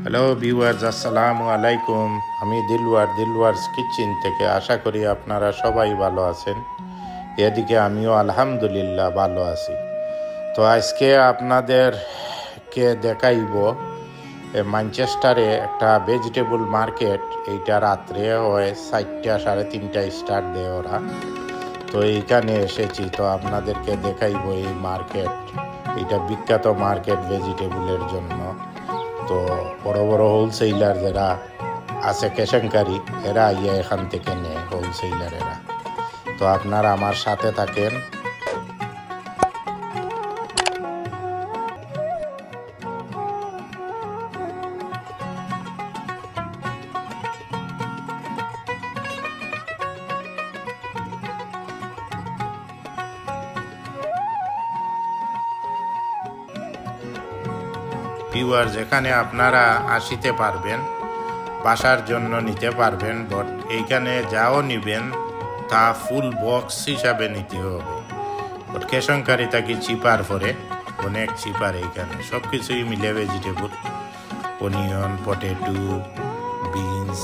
Hello viewers, আসসালামু আলাইকুম। আমি দিলওয়ার্স কিচেন থেকে। আশা করি আপনারা সবাই ভালো আছেন। এদিকে আমিও আলহামদুলিল্লাহ ভালো আছি। তো আজকে আপনাদেরকে দেখাইব ম্যানচেস্টারে একটা ভেজিটেবল মার্কেট। এইটা রাত্রে হয় 4টা 3:30 স্টার্ট দেয় ওরা। তো এইখানে এসেছি, তো আপনাদেরকে দেখাইব এই মার্কেট। এইটা বিখ্যাত মার্কেট ভেজিটেবলের জন্য। তো বড় বড় হোলসেলার যারা আছে কেশনকারী, এরা ইয়ে এখান থেকে নেয়, হোলসেলারেরা। তো আপনারা আমার সাথে থাকেন। ভিউয়ার্স, এখানে আপনারা আসিতে পারবেন, বাসার জন্য নিতে পারবেন, বাট এইখানে যাও নিবেন তা ফুল বক্স হিসাবে নিতে হবে। বাট কেশনকারী তাকে চিপার পরে, অনেক চিপার। এইখানে সব কিছুই মিলে vegetable, onion, potato, beans,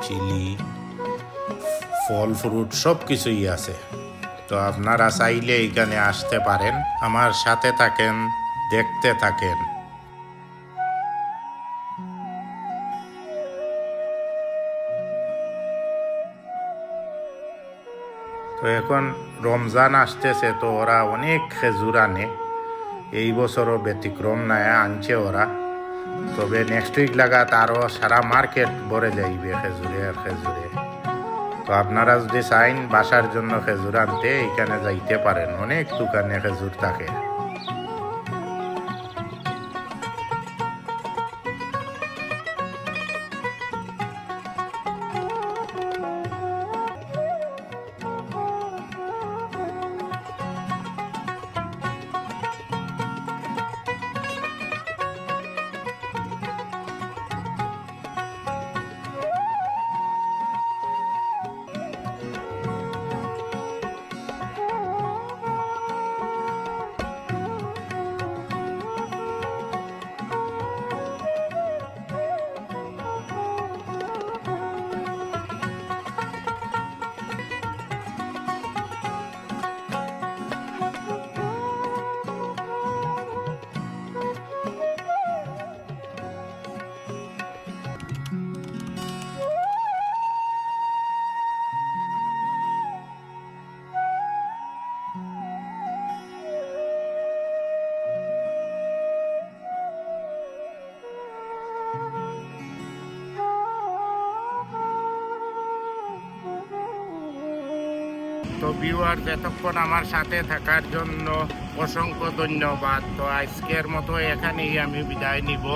chilli, ফল ফ্রুট সব কিছুই আছে। তো আপনারা চাইলে এইখানে আসতে পারেন। আমার সাথে থাকেন, দেখতে থাকেন। তো এখন রমজান আসতেছে, তো ওরা অনেক খেজুর আনে। এই বছরও ব্যতিক্রম নয়, আনছে ওরা। তবে নেক্সট উইক লাগাত আরও সারা মার্কেট ভরে যাইবে খেজুরে আর খেজুরে। তো আপনারা যদি চাইন বাসার জন্য খেজুর আনতে, এইখানে যাইতে পারেন। অনেক দোকানে খেজুর থাকে। তো ভিউয়ার্স, এতক্ষণ আমার সাথে থাকার জন্য অসংখ্য ধন্যবাদ। তো আজকের মতো এখানেই আমি বিদায় নিব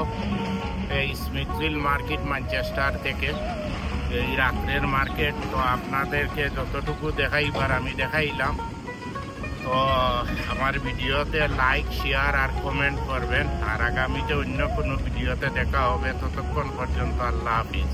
এই স্মিথভিল মার্কেট ম্যানচেস্টার থেকে, এই রাত্রের মার্কেট। তো আপনাদেরকে যতটুকু দেখাইবার আমি দেখাইলাম। তো আমার ভিডিওতে লাইক, শেয়ার আর কমেন্ট করবেন। আর আগামীতে অন্য কোনো ভিডিওতে দেখা হবে। ততক্ষণ পর্যন্ত আল্লাহ হাফিজ।